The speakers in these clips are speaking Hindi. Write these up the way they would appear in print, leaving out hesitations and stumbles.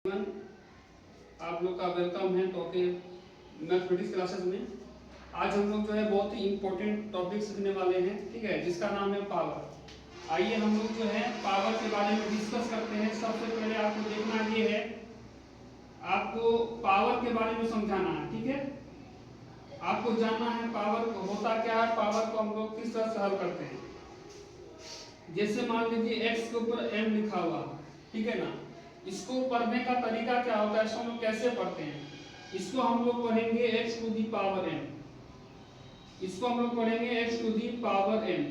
आप लोग का वेलकम है मैथमेटिक्स क्लासेस में। आज हम लोग जो है बहुत ही इम्पोर्टेंट टॉपिक सीखने वाले हैं, ठीक है, जिसका नाम है पावर। आइए हम लोग जो है पावर के बारे में डिस्कस करते हैं। सबसे पहले आपको देखना ये है, आपको पावर के बारे में समझाना है, ठीक है। आपको जानना है पावर होता क्या है, पावर को हम लोग किस तरह से हल करते हैं। जैसे मान लीजिए x के ऊपर m लिखा हुआ, ठीक है ना। इसको पढ़ने का तरीका क्या होता है, इसको हम लोग कैसे पढ़ते हैं। इसको हम लोग पढ़ेंगे x to the power m, इसको हम लोग पढ़ेंगे x to the power m।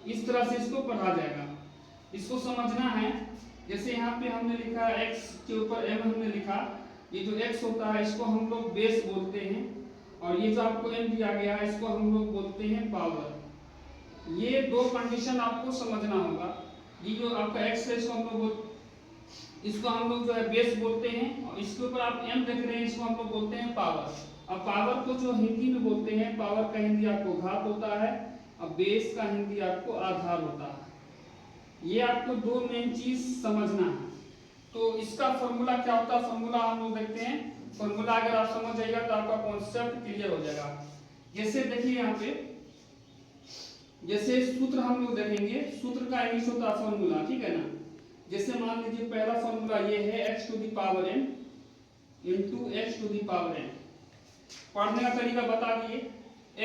इस तरह से इसको पढ़ा जाएगा। इसको समझना है, जैसे यहाँ पे हमने लिखा x के ऊपर m हमने लिखा, ये जो x होता है इसको हम लोग बेस बोलते हैं, और ये जो आपको m दिया गया है इसको हम लोग बोलते हैं पावर। ये दो कंडीशन आपको समझना होगा। ये जो आपका x है इसको हम लोग जो है बेस बोलते हैं, और इसके ऊपर आप m देख रहे हैं इसको हम लोग बोलते हैं पावर। अब पावर को जो हिंदी में बोलते हैं, पावर का हिंदी आपको घात होता है, और बेस का हिंदी आपको आधार होता है। ये आपको दो मेन चीज समझना है। तो इसका फॉर्मूला क्या होता है, फॉर्मूला हम लोग देखते हैं। फॉर्मूला अगर आप समझ जाएगा तो आपका कॉन्सेप्ट क्लियर हो जाएगा। जैसे देखिए यहाँ पे, जैसे सूत्र हम लोग देखेंगे, सूत्र का इंग्लिश होता है फॉर्मूला, ठीक है ना। जैसे मान लीजिए पहला फॉर्मूला ये है x to the power n into x to the power n। पढ़ने का तरीका बता दिए,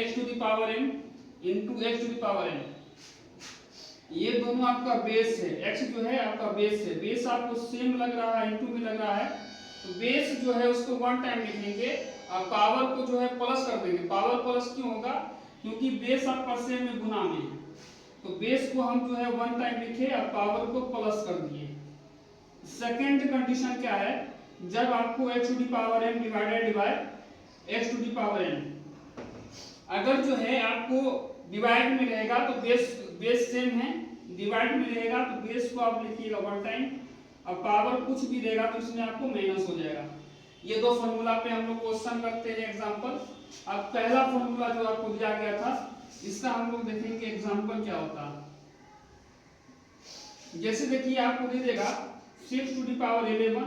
x to the power n into x to the power n। ये दोनों आपका बेस है, x जो है आपका बेस है। बेस आपको सेम लग रहा है, इंटू में लग रहा है, तो बेस जो है उसको वन टाइम लिखेंगे, और पावर को जो है प्लस कर देंगे। पावर प्लस क्यों होगा, क्योंकि बेस आपका सेम में गुना में है। तो बेस को हम जो है वन टाइम लिखे और पावर को प्लस कर दिए। सेकंड कंडीशन क्या है, जब आपको x to the power n divided by x to the power n, अगर जो है आपको डिवाइड में रहेगा तो बेस सेम है, डिवाइड में रहेगा तो बेस को आप लिखिएगा वन टाइम, और पावर कुछ भी रहेगा तो इसमें आपको माइनस हो जाएगा। ये दो फॉर्मूला पे हम लोग क्वेश्चन करते हैं एग्जांपल। अब पहला फॉर्मूला जो आपको दिया गया था, इसका हम लोग देखेंगे एग्जांपल क्या होता है। जैसे देखिए आपको दे देगा 6 to the power 11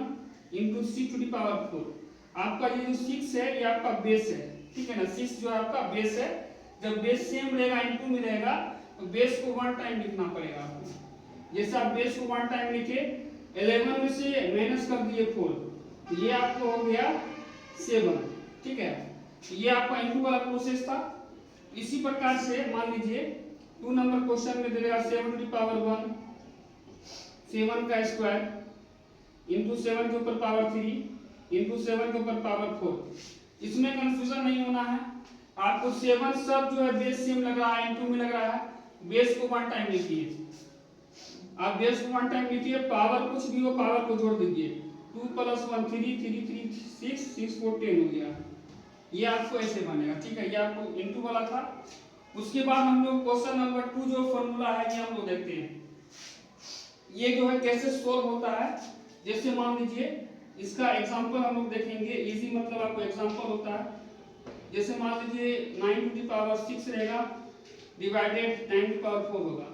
into 6 to the power 4। आपका ये जो 6 है ये आपका बेस है, ठीक है ना। 6 जो आपका बेस है, जब बेस सेम रहेगा इंटू में रहेगा तो बेस को वन टाइम लिखना पड़ेगा आपको। जैसे आप बेस को वन टाइम लिखे, 11 में से माइनस कर दिए 4, तो ये आपको हो गया 7, ठीक है। ये आपका इंटू वाला प्रोसेस था। इसी प्रकार से मान लीजिए 2 नंबर क्वेश्चन में दे देगा 7 टू दी पावर 1, 7 का स्क्वायर इंटू 7 के ऊपर पावर 3 इंटू 7 के ऊपर पावर 4। इसमें कंफ्यूजन नहीं होना है आपको। 7 सब जो है बेस सेम लग रहा है, इंटू में लग रहा है, बेस को वन टाइम लिखिए। आप बेस को वन टाइम लिखिए, पावर कुछ भी हो पावर को जोड़ दीजिए। 2 + 1 3, 3 3 6, 6 4 10 हो गया। ये आपको ऐसे बनेगा, ठीक है। ये आपको इंटू वाला था। उसके बाद हम लोग क्वेश्चन नंबर 2 जो फॉर्मूला है ये हम लोग देखते हैं, ये जो है कैसे सोल्व होता है। जैसे मान लीजिए इसका एग्जांपल हम लोग देखेंगे, इजी मतलब आपको एग्जांपल होता है। जैसे मान लीजिए 9 टू दी पावर 6 रहेगा डिवाइडेड 9 टू दी पावर 4 होगा,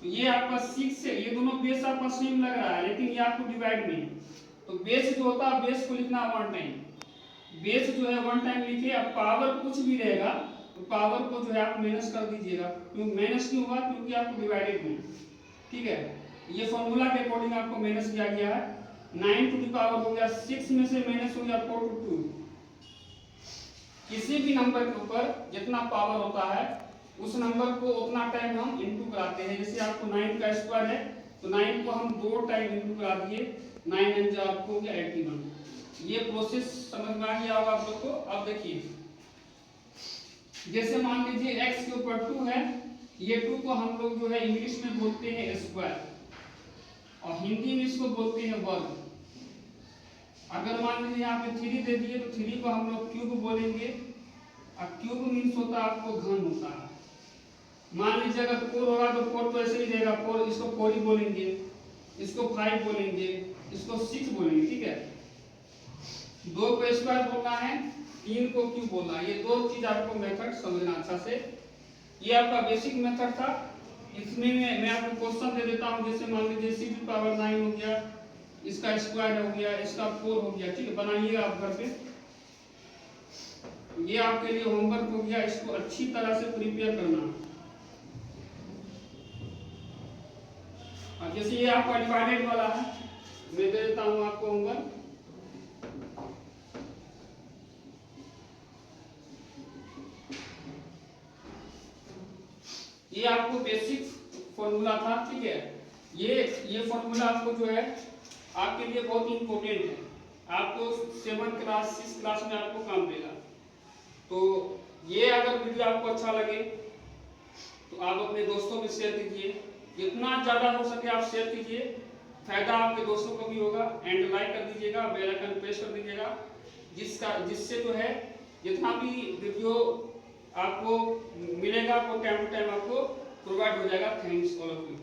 तो ये आपका 6 है। ये दोनों बेस आपका सेम लग रहा है, लेकिन ये आपको डिवाइड में है, तो बेस जो होता है बेस को लिखना वन टाइम। बेस जो है वन टाइम लिखिए, अब पावर कुछ भी रहेगा तो पावर को जो है आप माइनस कर दीजिएगा। क्यों माइनस क्यों हुआ, क्योंकि आपको डिवाइडेड में, ठीक है। ये फॉर्मूला के अकॉर्डिंग आपको माइनस किया गया है। 9 टू दी पावर हो गया 6 में से माइनस हो गया 4 टू 2। किसी भी नंबर के ऊपर जितना पावर होता है उस नंबर को उतना टाइम हम इंटू कराते हैं। जैसे आपको 9 का स्क्वायर है तो 9 को हम 2 टाइम इंटू करा दिए, 9 9 जो आपको हो गया 81। ये प्रोसेस समझ में आ गया होगा आप लोग को। अब देखिए जैसे मान लीजिए x के ऊपर 2 है, ये 2 को हम लोग जो है इंग्लिश में बोलते हैं स्क्वायर, और हिंदी में इसको बोलते हैं वर्ग। अगर मान लीजिए यहाँ पे 3 दे दिए तो 3 को हम लोग क्यूब बोलेंगे, और क्यूब मीन्स होता है आपको घन होता है। मान लीजिए अगर 4 होगा तो 4 तो ऐसे ही रहेगा, 4 इसको 4 ही बोलेंगे, इसको 5 बोलेंगे, इसको 6 बोलेंगे, ठीक है। 2 को स्क्वायर बोलना है, 3 को क्यूब बोलना है। ये दो चीज आपको मेथड समझना अच्छा से। ये आपका बेसिक मेथड था। इसमें मैं आपको क्वेश्चन दे देता हूँ। जैसे मान लीजिए 6 टू दी पावर 9 हो गया, इसका स्क्वायर हो गया, इसका 4 हो गया, ठीक है, बनाइएगा आप घर पे। ये आपके लिए होमवर्क हो गया, इसको अच्छी तरह से प्रिपेयर करना। जैसे ये आपका डिवाइडेड वाला है, मैं दे देता हूं आपको होमवर्क। ये आपको बेसिक फॉर्मूला था, ठीक है। ये फॉर्मूला आपको जो है आपके लिए बहुत इंपॉर्टेंट है, आपको 7 क्लास 6 क्लास में आपको काम देगा। तो ये अगर वीडियो आपको अच्छा लगे तो आप अपने दोस्तों में शेयर कीजिए, जितना ज़्यादा हो सके आप शेयर कीजिए, फायदा आपके दोस्तों को भी होगा। एंड लाइक कर दीजिएगा, बेल आइकन प्रेस कर दीजिएगा, जिससे जो है जितना भी वीडियो आपको मिलेगा वो टाइम टू टाइम आपको प्रोवाइड हो जाएगा। Thanks all of you.